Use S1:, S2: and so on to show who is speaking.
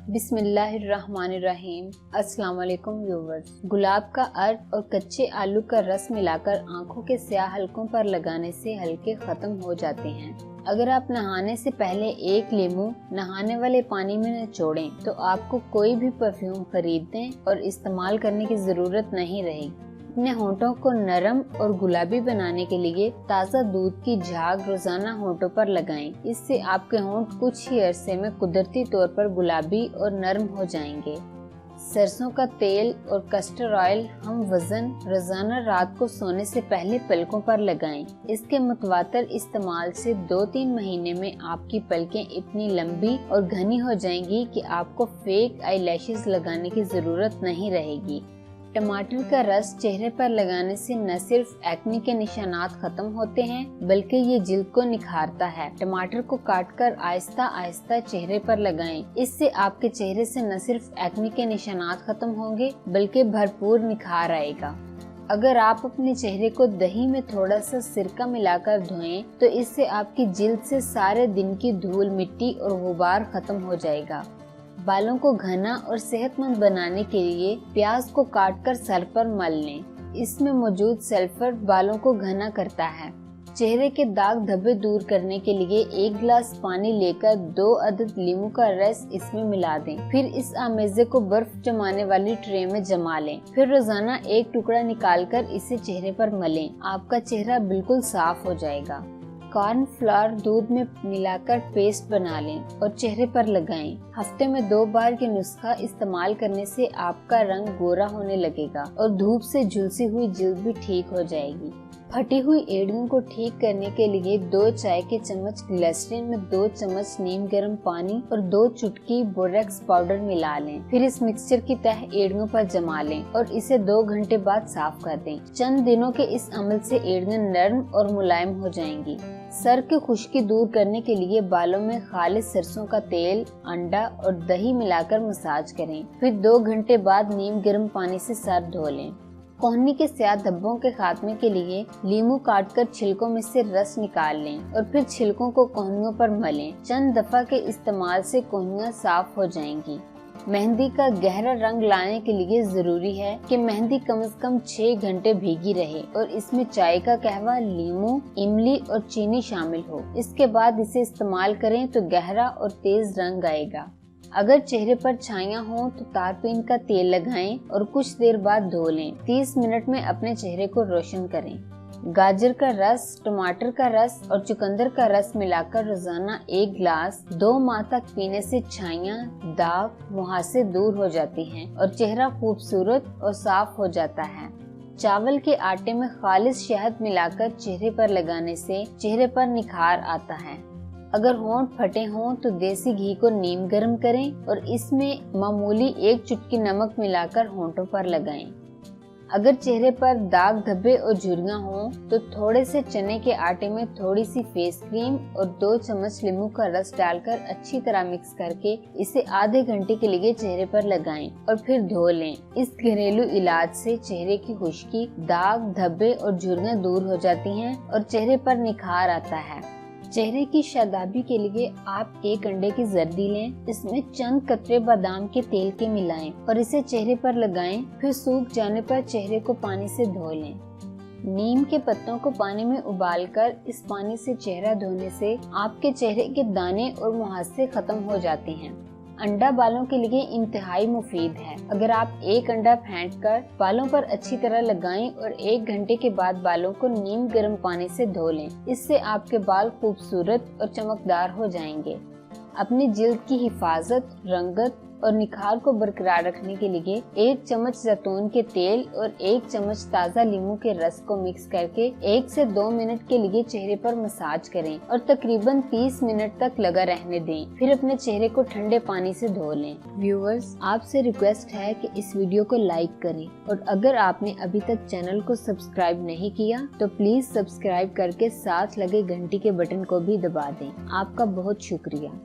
S1: बिस्मिल्लाहिर्रहमानिर्रहीम। अस्सलाम वालेकुम व्यूवर्स। गुलाब का अर्क और कच्चे आलू का रस मिलाकर आंखों के स्याह हलकों पर लगाने से हल्के खत्म हो जाते हैं। अगर आप नहाने से पहले एक लीमू नहाने वाले पानी में निचोड़ें तो आपको कोई भी परफ्यूम खरीदने और इस्तेमाल करने की जरूरत नहीं रहेगी। अपने होंठों को नरम और गुलाबी बनाने के लिए ताज़ा दूध की झाग रोजाना होंठों पर लगाएं। इससे आपके होंठ कुछ ही अरसे में कुदरती तौर पर गुलाबी और नरम हो जाएंगे। सरसों का तेल और कस्टर्ड ऑयल हम वजन रोजाना रात को सोने से पहले पलकों पर लगाएं। इसके मुतवातर इस्तेमाल से 2-3 महीने में आपकी पलकें इतनी लंबी और घनी हो जाएंगी कि आपको फेक आई लैशेस लगाने की जरूरत नहीं रहेगी। टमाटर का रस चेहरे पर लगाने से न सिर्फ एक्ने के निशानात खत्म होते हैं बल्कि ये जिल्द को निखारता है। टमाटर को काटकर आहिस्ता आहिस्ता चेहरे पर लगाएं। इससे आपके चेहरे से न सिर्फ एक्ने के निशानात खत्म होंगे बल्कि भरपूर निखार आएगा। अगर आप अपने चेहरे को दही में थोड़ा सा सिरका मिलाकर धोएं तो इससे आपकी जिल्द से सारे दिन की धूल मिट्टी और गुबार खत्म हो जाएगा। बालों को घना और सेहतमंद बनाने के लिए प्याज को काटकर सर पर मल लें। इसमें मौजूद सल्फर बालों को घना करता है। चेहरे के दाग धब्बे दूर करने के लिए 1 गिलास पानी लेकर 2 अदद लीमू का रस इसमें मिला दें। फिर इस आमेज़े को बर्फ जमाने वाली ट्रे में जमा लें। फिर रोजाना 1 टुकड़ा निकालकर इसे चेहरे पर मलें। आपका चेहरा बिल्कुल साफ हो जाएगा। कॉर्नफ्लावर दूध में मिलाकर पेस्ट बना लें और चेहरे पर लगाएं। हफ्ते में 2 बार ये नुस्खा इस्तेमाल करने से आपका रंग गोरा होने लगेगा और धूप से झुलसी हुई जिल्द भी ठीक हो जाएगी। फटी हुई एड़ियों को ठीक करने के लिए 2 चाय के चम्मच ग्लिसरीन में 2 चम्मच नीम गर्म पानी और 2 चुटकी बोरेक्स पाउडर मिला लें। फिर इस मिक्सचर की तह एड़ियों पर जमा लें और इसे 2 घंटे बाद साफ कर दें। चंद दिनों के इस अमल से एड़ियां नरम और मुलायम हो जाएंगी। सर की खुश्की दूर करने के लिए बालों में खालिस सरसों का तेल, अंडा और दही मिलाकर मसाज करें। फिर 2 घंटे बाद नीम गर्म पानी से सर धो लें। कोहनी के स्याह धब्बों के खात्मे के लिए लीमू काटकर छिलकों में से रस निकाल लें और फिर छिलकों को कोहनियों पर मलें। चंद दफा के इस्तेमाल से कोहनियां साफ हो जाएंगी। मेहंदी का गहरा रंग लाने के लिए जरूरी है कि मेहंदी कम से कम 6 घंटे भीगी रहे और इसमें चाय का कहवा, लीमू, इमली और चीनी शामिल हो। इसके बाद इसे इस्तेमाल करें तो गहरा और तेज रंग आएगा। अगर चेहरे पर छाइयाँ हों तो तारपीन का तेल लगाएं और कुछ देर बाद धो लें। 30 मिनट में अपने चेहरे को रोशन करें। गाजर का रस, टमाटर का रस और चुकंदर का रस मिलाकर रोजाना 1 गिलास 2 माह तक पीने से छाइयाँ, दाग, मुहासे दूर हो जाती हैं और चेहरा खूबसूरत और साफ हो जाता है। चावल के आटे में खालिस शहद मिलाकर चेहरे पर लगाने से चेहरे पर निखार आता है। अगर होंठ फटे हों तो देसी घी को नीम गर्म करें और इसमें मामूली 1 चुटकी नमक मिलाकर होंठों पर लगाएं। अगर चेहरे पर दाग धब्बे और झुर्रियां हों तो थोड़े से चने के आटे में थोड़ी सी फेस क्रीम और 2 चम्मच नींबू का रस डालकर अच्छी तरह मिक्स करके इसे आधे घंटे के लिए चेहरे पर लगाएं और फिर धो लें। इस घरेलू इलाज से चेहरे की खुश्की, दाग धब्बे और झुर्रियां दूर हो जाती हैं और चेहरे पर निखार आता है। चेहरे की शादाबी के लिए आप 1 अंडे की जर्दी लें। इसमें चंद कतरे बादाम के तेल के मिलाएं और इसे चेहरे पर लगाएं। फिर सूख जाने पर चेहरे को पानी से धो लें। नीम के पत्तों को पानी में उबालकर इस पानी से चेहरा धोने से आपके चेहरे के दाने और मुहासे खत्म हो जाते हैं। अंडा बालों के लिए इंतहाई मुफीद है। अगर आप 1 अंडा फेंटकर बालों पर अच्छी तरह लगाएं और 1 घंटे के बाद बालों को नीम गर्म पानी से धो लें। इससे आपके बाल खूबसूरत और चमकदार हो जाएंगे। अपनी जिल्द की हिफाजत, रंगत और निखार को बरकरार रखने के लिए 1 चम्मच जैतून के तेल और 1 चम्मच ताज़ा लीमू के रस को मिक्स करके 1 से 2 मिनट के लिए चेहरे पर मसाज करें और तकरीबन 30 मिनट तक लगा रहने दें। फिर अपने चेहरे को ठंडे पानी से धो लें। व्यूअर्स, आपसे रिक्वेस्ट है कि इस वीडियो को लाइक करें और अगर आपने अभी तक चैनल को सब्सक्राइब नहीं किया तो प्लीज सब्सक्राइब करके साथ लगे घंटी के बटन को भी दबा दें। आपका बहुत शुक्रिया।